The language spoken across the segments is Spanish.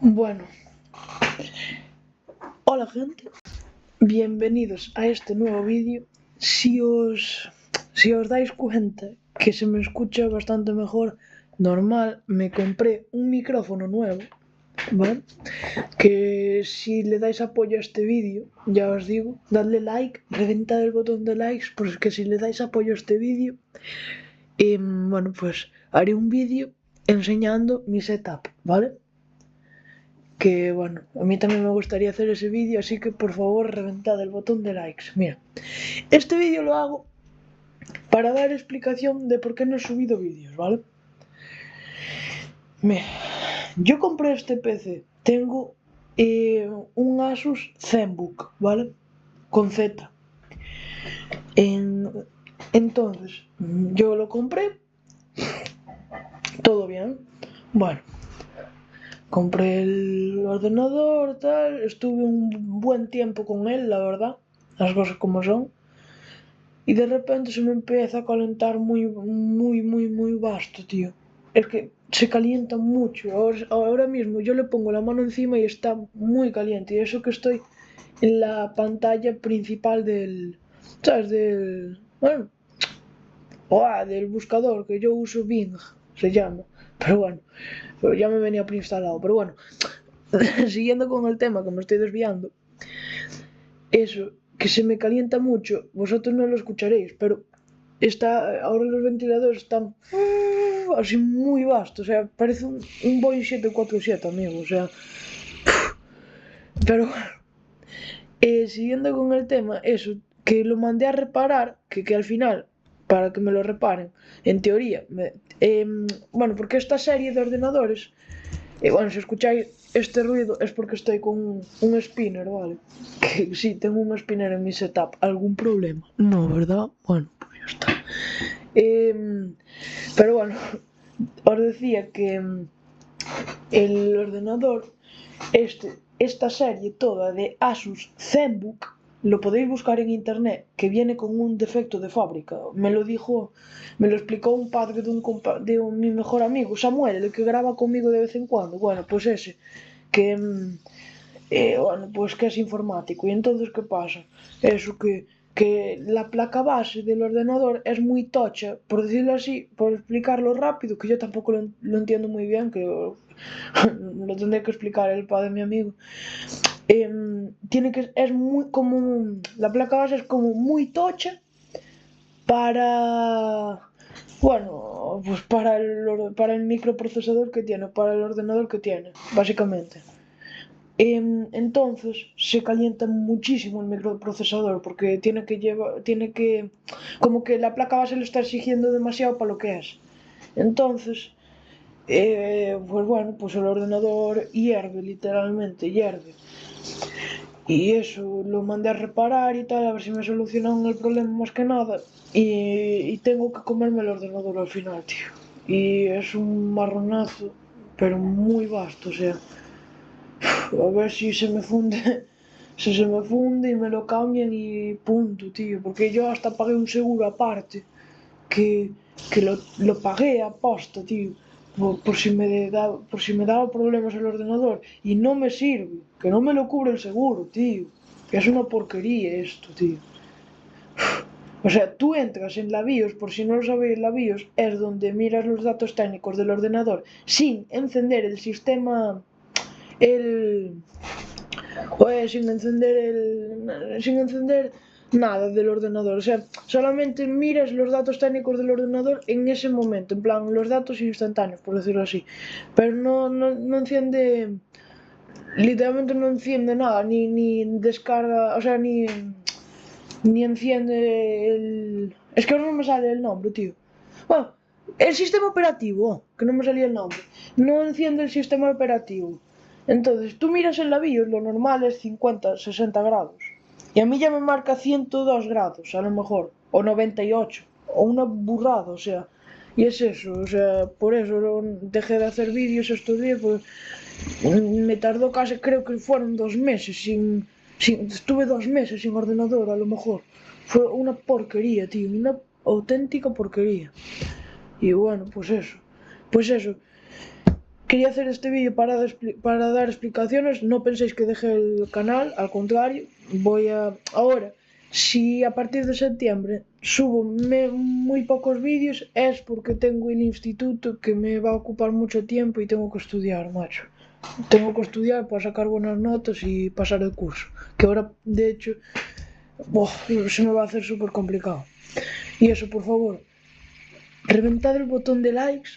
Bueno, hola gente, bienvenidos a este nuevo vídeo. Si os dais cuenta que se me escucha bastante mejor, normal, me compré un micrófono nuevo, ¿vale? Que si le dais apoyo a este vídeo, ya os digo, dadle like, reventad el botón de likes, porque si le dais apoyo a este vídeo, bueno, pues haré un vídeo enseñando mi setup, ¿vale? Que bueno, a mí también me gustaría hacer ese vídeo, así que por favor reventad el botón de likes. Mira, este vídeo lo hago para dar explicación de por qué no he subido vídeos, ¿vale? Mira, yo compré este PC, tengo un Asus ZenBook, ¿vale? Con Z. Entonces, yo lo compré, todo bien. Bueno, compré el ordenador, tal, estuve un buen tiempo con él, la verdad, las cosas como son. Y de repente se me empieza a calentar muy vasto, tío. Es que se calienta mucho. Ahora mismo yo le pongo la mano encima y está muy caliente. Y eso que estoy en la pantalla principal del... ¿Sabes? Bueno, del buscador que yo uso, Bing, se llama. Pero bueno, ya me venía preinstalado. Pero bueno, siguiendo con el tema que me estoy desviando. Eso, que se me calienta mucho, vosotros no lo escucharéis, pero ahora los ventiladores están así muy vastos, o sea, parece un Boeing 747, amigo, o sea, pero bueno, siguiendo con el tema, eso, que lo mandé a reparar, que al final, para que me lo reparen, en teoría, bueno, porque esta serie de ordenadores, bueno, si escucháis este ruido es porque estoy con un spinner, ¿vale? Que sí, tengo un spinner en mi setup. ¿Algún problema? No, ¿verdad? Bueno, pues ya está. Pero bueno, os decía que el ordenador, esta serie toda de Asus ZenBook, lo podéis buscar en internet, que viene con un defecto de fábrica. Me lo explicó un padre de mi mejor amigo, Samuel, el que graba conmigo de vez en cuando. Bueno, pues ese, que, bueno, pues que es informático. Y entonces, ¿qué pasa? Eso que la placa base del ordenador es muy tocha, por decirlo así, por explicarlo rápido, que yo tampoco lo entiendo muy bien, que lo tendré que explicar el padre de mi amigo. Es muy como, la placa base es como muy tocha para, bueno, pues para el microprocesador que tiene, para el ordenador que tiene, básicamente. Entonces se calienta muchísimo el microprocesador porque como que la placa base lo está exigiendo demasiado para lo que es. Entonces, pues bueno, pues el ordenador hierve, literalmente hierve. Y eso lo mandé a reparar y tal, a ver si me solucionan el problema más que nada. Y tengo que comerme el ordenador al final, tío. Y es un marronazo, pero muy vasto, o sea. A ver si se me funde, si se me funde y me lo cambian y punto, tío. Porque yo hasta pagué un seguro aparte, que, que lo pagué aposta, tío. Por si me daba problemas el ordenador. Y no me sirve, que no me lo cubre el seguro, tío. Que es una porquería esto, tío. O sea, tú entras en la BIOS, por si no lo sabéis, la BIOS es donde miras los datos técnicos del ordenador sin encender el sistema, el, sin encender nada del ordenador, o sea, solamente miras los datos técnicos del ordenador en ese momento, en plan, los datos instantáneos, por decirlo así, pero no enciende, literalmente no enciende nada, ni descarga, o sea, ni enciende es que no me sale el nombre, tío. Bueno, el sistema operativo, que no me salía el nombre, no enciende el sistema operativo. Entonces, tú miras en la BIOS, lo normal es 50, 60 grados. Y a mí ya me marca 102 grados, a lo mejor, o 98, o una burrada, o sea. Y es eso, o sea, por eso dejé de hacer vídeos estos días, pues me tardó casi, creo que fueron 2 meses estuve 2 meses sin ordenador, a lo mejor. Fue una porquería, tío, una auténtica porquería. Y bueno, pues eso. Pues eso. quería hacer este vídeo para dar explicaciones. No penséis que dejé el canal, al contrario, ahora, si a partir de septiembre subo muy pocos vídeos, es porque tengo el instituto que me va a ocupar mucho tiempo y tengo que estudiar, macho. Tengo que estudiar para sacar buenas notas y pasar el curso, que ahora, de hecho, se me va a hacer súper complicado. Y eso, por favor, reventad el botón de likes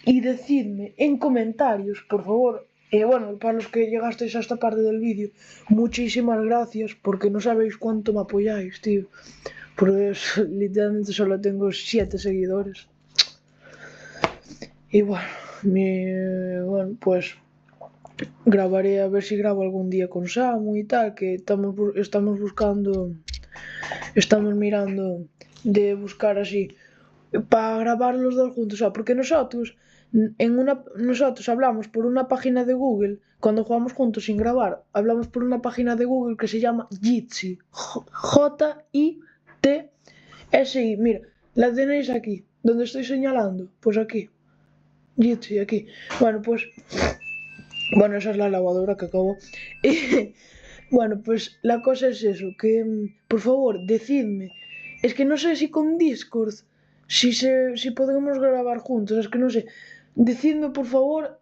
y decidme en comentarios, por favor. Bueno, para los que llegasteis a esta parte del vídeo, muchísimas gracias, porque no sabéis cuánto me apoyáis, tío. Pues literalmente solo tengo 7 seguidores. Y bueno, pues grabaré, a ver si grabo algún día con Samu y tal, que estamos mirando de buscar así para grabar los dos juntos, porque nosotros hablamos por una página de Google, cuando jugamos juntos sin grabar, hablamos por una página de Google que se llama Jitsi, Jitsi, mira, la tenéis aquí, donde estoy señalando, pues aquí, Jitsi, aquí. Bueno, esa es la lavadora que acabo. Bueno, pues la cosa es eso, que por favor, decidme. Es que no sé si con Discord, si podemos grabar juntos, es que no sé. Decidme por favor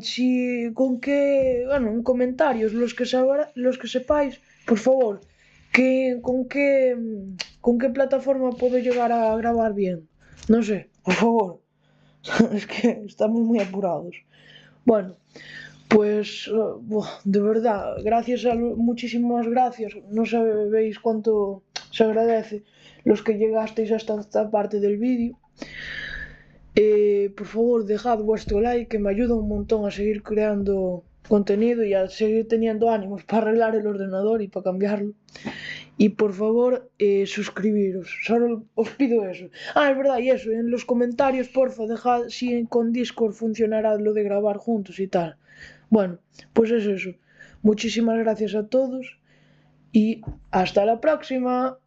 si con qué, bueno, en comentarios, los que sepáis, por favor, con qué plataforma puedo llegar a grabar bien. No sé, por favor. Es que estamos muy apurados. Bueno, pues de verdad, muchísimas gracias. No sabéis cuánto se agradece los que llegasteis hasta esta parte del vídeo. Por favor, dejad vuestro like, que me ayuda un montón a seguir creando contenido y a seguir teniendo ánimos para arreglar el ordenador y para cambiarlo. Y por favor, suscribiros. Solo os pido eso. Ah, es verdad, y eso, en los comentarios, porfa, dejad si con Discord funcionará lo de grabar juntos y tal. Bueno, pues es eso. Muchísimas gracias a todos y hasta la próxima.